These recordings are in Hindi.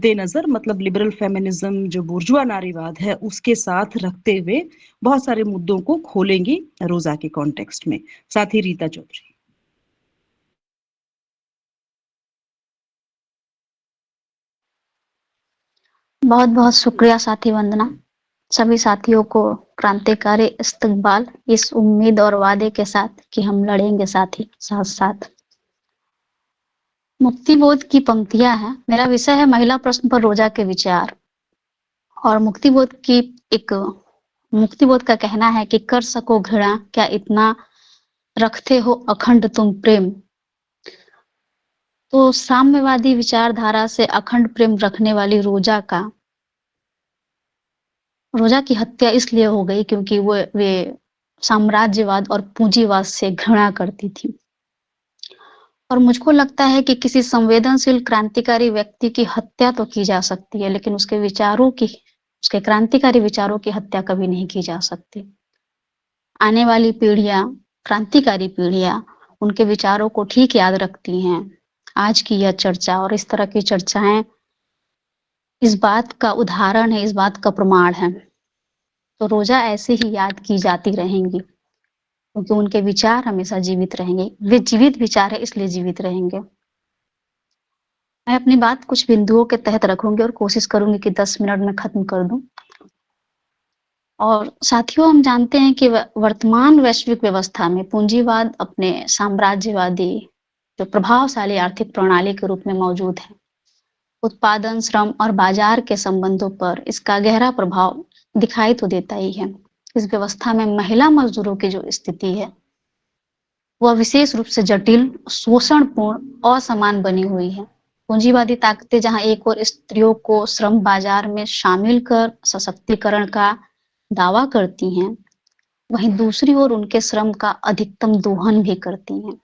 मद्देनजर मतलब लिबरल फेमिनिज्म जो बुर्जुआ नारीवाद है उसके साथ रखते हुए बहुत सारे मुद्दों को खोलेंगी रोजा के कॉन्टेक्स्ट में। साथ ही रीता चौधरी। बहुत बहुत शुक्रिया साथी वंदना। सभी साथियों को क्रांतिकारी इस्तकबाल, इस उम्मीद और वादे के साथ कि हम लड़ेंगे साथी साथ साथ। मुक्तिबोध की पंक्तियां हैं। मेरा विषय है महिला प्रश्न पर रोजा के विचार। और मुक्तिबोध का कहना है कि कर सको घृणा क्या इतना रखते हो अखंड तुम प्रेम। तो साम्यवादी विचारधारा से अखंड प्रेम रखने वाली रोजा की हत्या इसलिए हो गई क्योंकि वे साम्राज्यवाद और पूंजीवाद से घृणा करती थी। और मुझको लगता है कि किसी संवेदनशील क्रांतिकारी व्यक्ति की हत्या तो की जा सकती है, लेकिन उसके क्रांतिकारी विचारों की हत्या कभी नहीं की जा सकती। आने वाली पीढ़ियां, क्रांतिकारी पीढ़ियां उनके विचारों को ठीक याद रखती हैं। आज की यह चर्चा और इस तरह की चर्चाएं इस बात का उदाहरण है, इस बात का प्रमाण है। तो रोजा ऐसे ही याद की जाती रहेंगी क्योंकि उनके विचार हमेशा जीवित रहेंगे। वे जीवित विचार है इसलिए जीवित रहेंगे। मैं अपनी बात कुछ बिंदुओं के तहत रखूंगी और कोशिश करूंगी कि 10 मिनट में खत्म कर दूं। और साथियों, हम जानते हैं कि वर्तमान वैश्विक व्यवस्था में पूंजीवाद अपने साम्राज्यवादी जो प्रभावशाली आर्थिक प्रणाली के रूप में मौजूद है। उत्पादन, श्रम और बाजार के संबंधों पर इसका गहरा प्रभाव दिखाई तो देता ही है। इस व्यवस्था में महिला मजदूरों की जो स्थिति है वह विशेष रूप से जटिल, शोषणपूर्ण, असमान बनी हुई है। पूंजीवादी ताकतें जहां एक और स्त्रियों को श्रम बाजार में शामिल कर सशक्तिकरण का दावा करती हैं, वहीं दूसरी ओर उनके श्रम का अधिकतम दोहन भी करती हैं।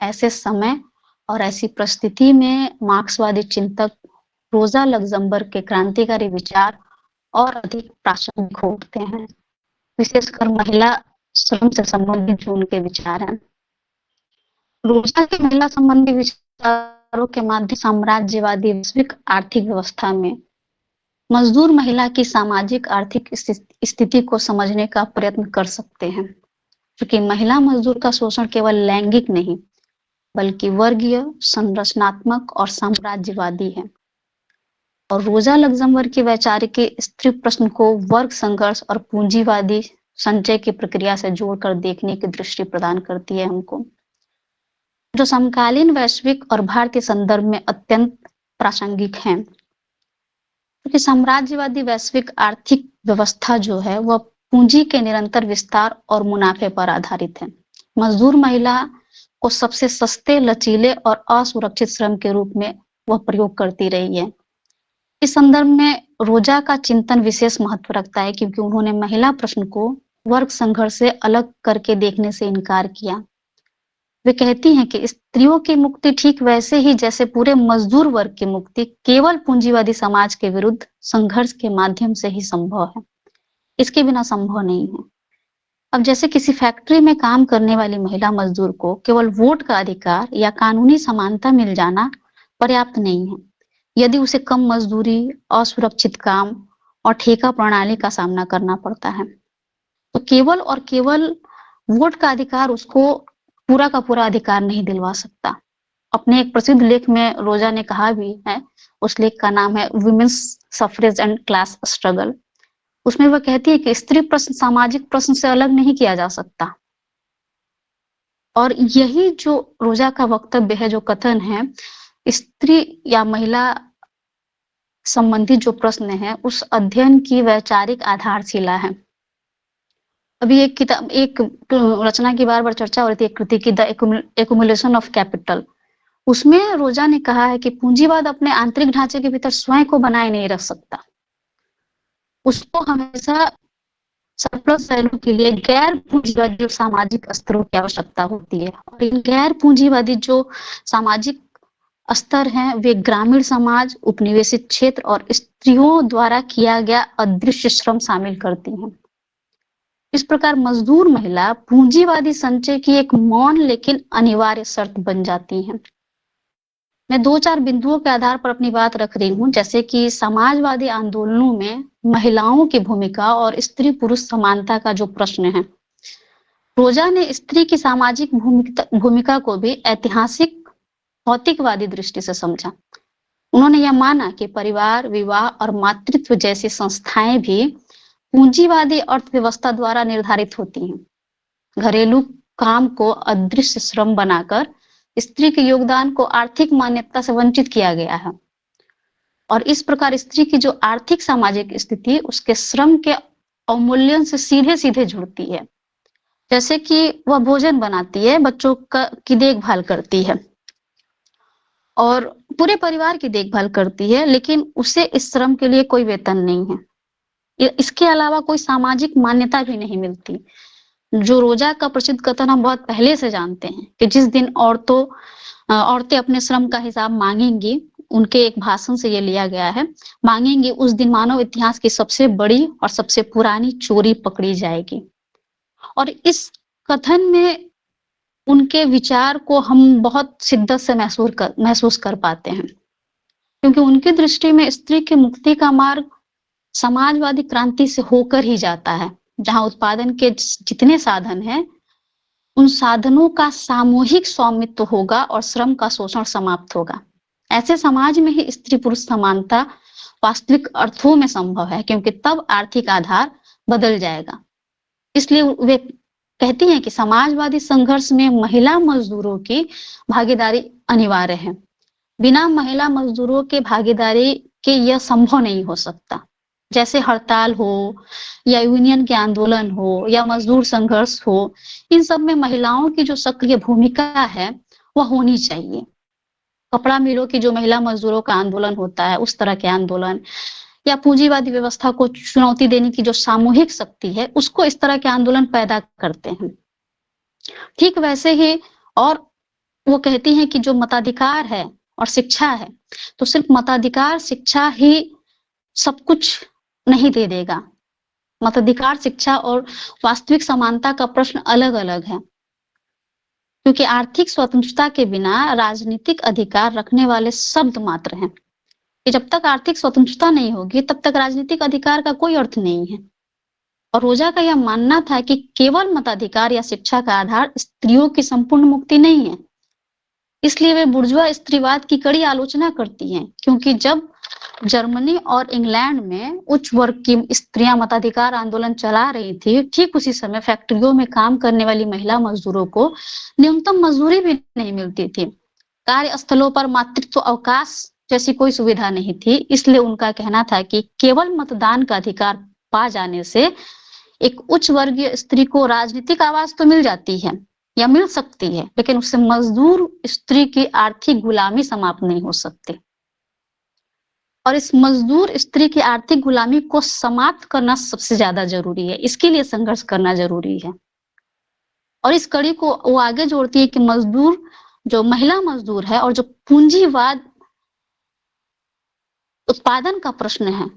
ऐसे समय और ऐसी परिस्थिति में मार्क्सवादी चिंतक रोजा लग्जमबर्ग के क्रांतिकारी विचार और अधिक प्रासंगिक हो उठते हैं, विशेषकर महिला श्रम से संबंधित जो उनके विचार हैं। रोजा के महिला संबंधी विचारों के माध्यम साम्राज्यवादी वैश्विक आर्थिक व्यवस्था में मजदूर महिला की सामाजिक आर्थिक स्थिति को समझने का प्रयत्न कर सकते हैं, क्योंकि महिला मजदूर का शोषण केवल लैंगिक नहीं बल्कि वर्गीय, संरचनात्मक और साम्राज्यवादी है। और रोजा लग्जमबर्ग की वैचारिक स्त्री प्रश्न को वर्ग संघर्ष और पूंजीवादी संचय की प्रक्रिया से जोड़कर देखने की दृष्टि प्रदान करती है हमको, जो समकालीन वैश्विक और भारतीय संदर्भ में अत्यंत प्रासंगिक है। क्योंकि साम्राज्यवादी वैश्विक आर्थिक व्यवस्था जो है वह पूंजी के निरंतर विस्तार और मुनाफे पर आधारित है। मजदूर महिला को सबसे सस्ते, लचीले और असुरक्षित श्रम के रूप में वह प्रयोग करती रही है। इस संदर्भ में रोजा का चिंतन विशेष महत्व रखता है क्योंकि उन्होंने महिला प्रश्न को वर्ग संघर्ष से अलग करके देखने से इनकार किया। वे कहती हैं कि स्त्रियों की मुक्ति ठीक वैसे ही जैसे पूरे मजदूर वर्ग की मुक्ति केवल पूंजीवादी समाज के विरुद्ध संघर्ष के माध्यम से ही संभव है, इसके बिना संभव नहीं है। अब जैसे किसी फैक्ट्री में काम करने वाली महिला मजदूर को केवल वोट का अधिकार या कानूनी समानता मिल जाना पर्याप्त नहीं है यदि उसे कम मजदूरी, असुरक्षित काम और ठेका प्रणाली का सामना करना पड़ता है। तो केवल और केवल वोट का अधिकार उसको पूरा का पूरा अधिकार नहीं दिलवा सकता। अपने एक प्रसिद्ध लेख में रोजा ने कहा भी है, उस लेख का नाम है women's suffrage and class struggle. उसमें वह कहती है कि स्त्री प्रश्न सामाजिक प्रश्न से अलग नहीं किया जा सकता। और यही जो रोजा का वक्तव्य है, जो कथन है, स्त्री या महिला संबंधित जो प्रश्न है उस अध्ययन की वैचारिक आधारशिला है। अभी एक रचना की बार बार चर्चा हो रही थी, एक कृति की द एक्युमुलेशन ऑफ कैपिटल। उसमें रोजा ने कहा है कि पूंजीवाद अपने आंतरिक ढांचे के भीतर स्वयं को बनाए नहीं रख सकता, उसको हमेशा सरप्लस वैल्यू के लिए गैर पूंजीवादी सामाजिक स्तरों की आवश्यकता होती है। और इन गैर पूंजीवादी जो सामाजिक स्तर हैं वे ग्रामीण समाज, उपनिवेशित क्षेत्र और स्त्रियों द्वारा किया गया अदृश्य श्रम शामिल करती हैं। इस प्रकार मजदूर महिला पूंजीवादी संचय की एक मौन लेकिन अनिवार्य शर्त बन जाती हैं। मैं 2-4 बिंदुओं के आधार पर अपनी बात रख रही हूँ, जैसे कि समाजवादी आंदोलनों में महिलाओं की भूमिका और स्त्री-पुरुष समानता का जो प्रश्न है। रोजा ने स्त्री की सामाजिक भूमिका को भी ऐतिहासिक भौतिकवादी दृष्टि से समझा। उन्होंने यह माना कि परिवार, विवाह और मातृत्व जैसी संस्थाएं भी पूंजीवादी अर्थव्यवस्था द्वारा निर्धारित होती हैं। घरेलू काम को अदृश्य श्रम बनाकर स्त्री के योगदान को आर्थिक मान्यता से वंचित किया गया है और इस प्रकार स्त्री की जो आर्थिक सामाजिक स्थिति उसके श्रम के अवमूल्यन से सीधे-सीधे जुड़ती है। जैसे कि वह भोजन बनाती है, बच्चों की देखभाल करती है और पूरे परिवार की देखभाल करती है, लेकिन उसे इस श्रम के लिए कोई वेतन नहीं है। इसके अलावा कोई सामाजिक मान्यता भी नहीं मिलती। जो रोजा का प्रसिद्ध कथन हम बहुत पहले से जानते हैं कि जिस दिन औरतें अपने श्रम का हिसाब मांगेंगी, उनके एक भाषण से ये लिया गया है, मांगेंगी उस दिन मानव इतिहास की सबसे बड़ी और सबसे पुरानी चोरी पकड़ी जाएगी। और इस कथन में उनके विचार को हम बहुत शिद्दत से महसूस कर पाते हैं, क्योंकि उनकी दृष्टि में स्त्री की मुक्ति का मार्ग समाजवादी क्रांति से होकर ही जाता है, जहां उत्पादन के जितने साधन हैं, उन साधनों का सामूहिक स्वामित्व होगा और श्रम का शोषण समाप्त होगा। ऐसे समाज में ही स्त्री पुरुष समानता वास्तविक अर्थों में संभव है, क्योंकि तब आर्थिक आधार बदल जाएगा। इसलिए वे कहती हैं कि समाजवादी संघर्ष में महिला मजदूरों की भागीदारी अनिवार्य है। बिना महिला मजदूरों के भागीदारी के यह संभव नहीं हो सकता। जैसे हड़ताल हो या यूनियन के आंदोलन हो या मजदूर संघर्ष हो, इन सब में महिलाओं की जो सक्रिय भूमिका है वह होनी चाहिए। कपड़ा मिलों की जो महिला मजदूरों का आंदोलन होता है, उस तरह के आंदोलन या पूंजीवादी व्यवस्था को चुनौती देने की जो सामूहिक शक्ति है, उसको इस तरह के आंदोलन पैदा करते हैं। ठीक वैसे ही और वो कहती हैं कि जो मताधिकार है और शिक्षा है, तो सिर्फ मताधिकार शिक्षा ही सब कुछ नहीं दे देगा। मताधिकार शिक्षा और वास्तविक समानता का प्रश्न अलग-अलग है, क्योंकि आर्थिक स्वतंत्रता के बिना राजनीतिक अधिकार रखने वाले शब्द मात्र हैं। कि जब तक आर्थिक स्वतंत्रता नहीं होगी, तब तक राजनीतिक अधिकार का कोई अर्थ नहीं है। और रोजा का यह मानना था कि केवल मताधिकार या शिक्षा का आधार स्त्रियों की संपूर्ण मुक्ति नहीं है। इसलिए वे बुर्जुआ स्त्रीवाद की कड़ी आलोचना करती हैं, क्योंकि जब जर्मनी और इंग्लैंड में उच्च वर्ग की स्त्रियां मताधिकार आंदोलन चला रही थी, ठीक उसी समय फैक्ट्रियों में काम करने वाली महिला मजदूरों को न्यूनतम मजदूरी भी नहीं मिलती थी। कार्यस्थलों पर मातृत्व अवकाश जैसी कोई सुविधा नहीं थी। इसलिए उनका कहना था कि केवल मतदान का अधिकार पा जाने से एक उच्च वर्गीय स्त्री को राजनीतिक आवाज तो मिल जाती है या मिल सकती है, लेकिन उससे मजदूर स्त्री की आर्थिक गुलामी समाप्त नहीं हो सकती। और इस मजदूर स्त्री की आर्थिक गुलामी को समाप्त करना सबसे ज्यादा जरूरी है। इसके लिए संघर्ष करना जरूरी है। और इस कड़ी को वो आगे जोड़ती है कि मजदूर, जो महिला मजदूर है और जो पूंजीवाद उत्पादन का प्रश्न है,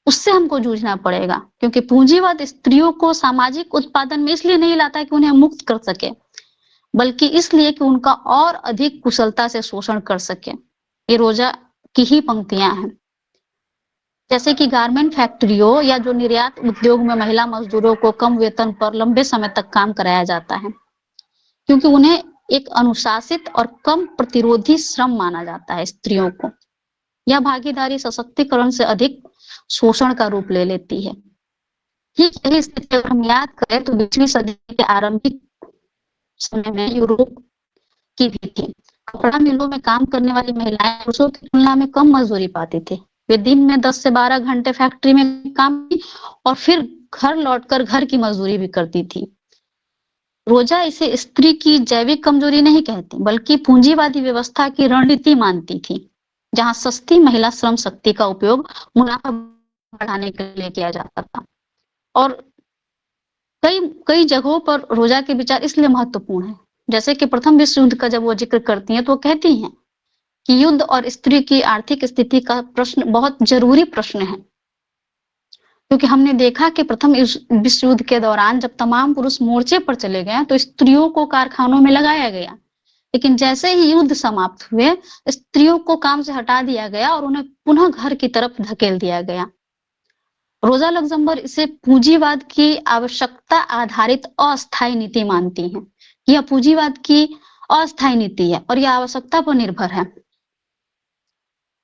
उससे हमको जूझना पड़ेगा, क्योंकि पूंजीवाद स्त्रियों को सामाजिक उत्पादन में इसलिए नहीं लाता है कि उन्हें मुक्त कर सके, बल्कि इसलिए कि उनका और अधिक कुशलता से शोषण कर सके। ये रोजा की ही पंक्तियां हैं। जैसे कि गारमेंट फैक्ट्रियों या जो निर्यात उद्योग में महिला मजदूरों को कम वेतन पर लंबे समय तक काम कराया जाता है, क्योंकि उन्हें एक अनुशासित और कम प्रतिरोधी श्रम माना जाता है। स्त्रियों को यह भागीदारी सशक्तिकरण से अधिक शोषण का रूप ले लेती है। ठीक यही स्थिति अगर हम याद करें तो 20वीं सदी के आरंभिक समय में यूरोप की भी थी। कपड़ा मिलों में काम करने वाली महिलाएं पुरुषों की तुलना में कम मजदूरी पाती थी। वे दिन में 10 से 12 घंटे फैक्ट्री में काम की और फिर घर लौटकर घर की मजदूरी भी करती थी। रोजा इसे स्त्री की जैविक कमजोरी नहीं कहती, बल्कि पूंजीवादी व्यवस्था की रणनीति मानती थी, जहां सस्ती महिला श्रम शक्ति का उपयोग मुनाफा बढ़ाने के लिए किया जाता था। और कई जगहों पर रोजा के विचार इसलिए महत्वपूर्ण है, जैसे कि प्रथम विश्व युद्ध का जब वो जिक्र करती हैं तो वो कहती हैं कि युद्ध और स्त्री की आर्थिक स्थिति का प्रश्न बहुत जरूरी प्रश्न है, क्योंकि हमने देखा कि प्रथम विश्व युद्ध के दौरान जब तमाम पुरुष मोर्चे पर चले गए तो स्त्रियों को कारखानों में लगाया गया। लेकिन जैसे ही युद्ध समाप्त हुए, स्त्रियों को काम से हटा दिया गया और उन्हें पुनः घर की तरफ धकेल दिया गया। रोजा लग्जमबर्ग इसे पूंजीवाद की आवश्यकता आधारित अस्थायी नीति मानती हैं। यह पूंजीवाद की अस्थायी नीति है और यह आवश्यकता पर निर्भर है।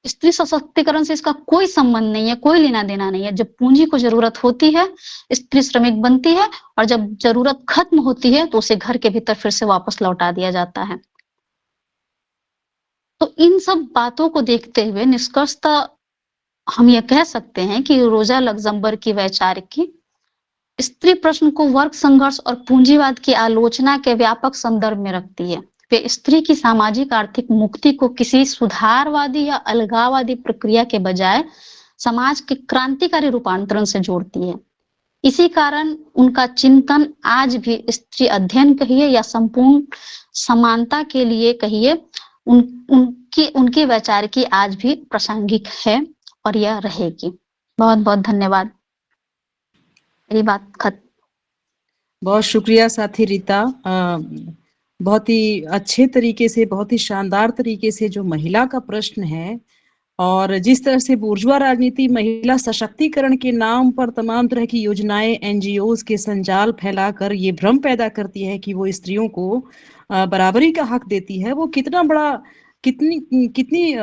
स्त्री सशक्तिकरण से इसका कोई संबंध नहीं है, कोई लेना देना नहीं है। जब पूंजी को जरूरत होती है, स्त्री श्रमिक बनती है और जब जरूरत खत्म होती है तो उसे घर के भीतर फिर से वापस लौटा दिया जाता है। तो इन सब बातों को देखते हुए निष्कर्षतः हम यह कह सकते हैं कि रोजा लग्जमबर्ग की वैचारिकी स्त्री प्रश्न को वर्ग संघर्ष और पूंजीवाद की आलोचना के व्यापक संदर्भ में रखती है। वे स्त्री की सामाजिक आर्थिक मुक्ति को किसी सुधारवादी या अलगाववादी प्रक्रिया के बजाय समाज के क्रांतिकारी रूपांतरण से जोड़ती है। इसी कारण उनका चिंतन आज भी स्त्री अध्ययन कहिए या संपूर्ण समानता के लिए कहिए, उनकी वैचारिकी आज भी प्रासंगिक है और यह रहेगी। बहुत बहुत धन्यवाद। मेरी बात खत्म। बहुत शुक्रिया साथी रीता। बहुत ही अच्छे तरीके से, बहुत ही शानदार तरीके से जो महिला का प्रश्न है और जिस तरह से बुर्जुआ राजनीति महिला सशक्तिकरण के नाम पर तमाम तरह की योजनाएं, एनजीओज के संजाल फैलाकर ये भ्रम पैदा करती है कि वो स्त्रियों को बराबरी का हक देती है, वो कितना बड़ा, कितनी कितनी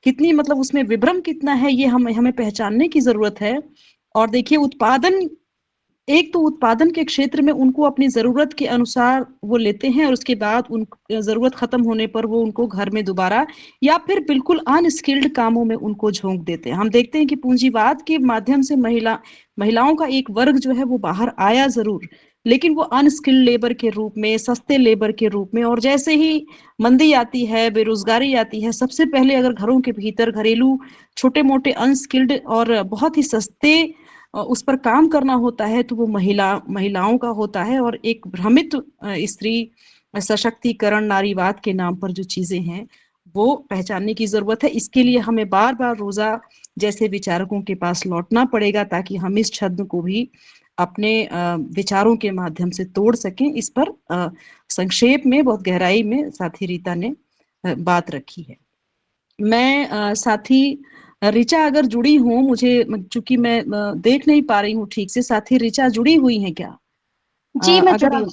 कितनी मतलब उसमें विभ्रम कितना है, ये हमें पहचानने की जरूरत है। और देखिए, उत्पादन, एक तो उत्पादन के क्षेत्र में उनको अपनी जरूरत के अनुसार वो लेते हैं और उसके बाद उन जरूरत खत्म होने पर वो उनको घर में दोबारा या फिर बिल्कुल अनस्किल्ड कामों में उनको झोंक देते हैं। हम देखते हैं कि पूंजीवाद के माध्यम से महिलाओं का एक वर्ग जो है वो बाहर आया जरूर, लेकिन वो अनस्किल्ड लेबर के रूप में, सस्ते लेबर के रूप में, और जैसे ही मंदी आती है, बेरोजगारी आती है, सबसे पहले अगर घरों के भीतर घरेलू छोटे मोटे अनस्किल्ड और बहुत ही सस्ते उस पर काम करना होता है तो वो महिलाओं का होता है। और एक भ्रमित स्त्री सशक्तिकरण, नारीवाद के नाम पर जो चीजें हैं वो पहचानने की जरूरत है। इसके लिए हमें बार बार रोजा जैसे विचारकों के पास लौटना पड़ेगा ताकि हम इस छद्म को भी अपने विचारों के माध्यम से तोड़ सकें। इस पर संक्षेप में, बहुत गहराई में साथी रीता ने बात रखी है। मैं साथी ऋचा अगर जुड़ी हूँ, मुझे चूंकि मैं देख नहीं पा रही हूँ ठीक से, साथी ऋचा जुड़ी हुई है क्या? जी मैं अगर जुड़ी हूँ।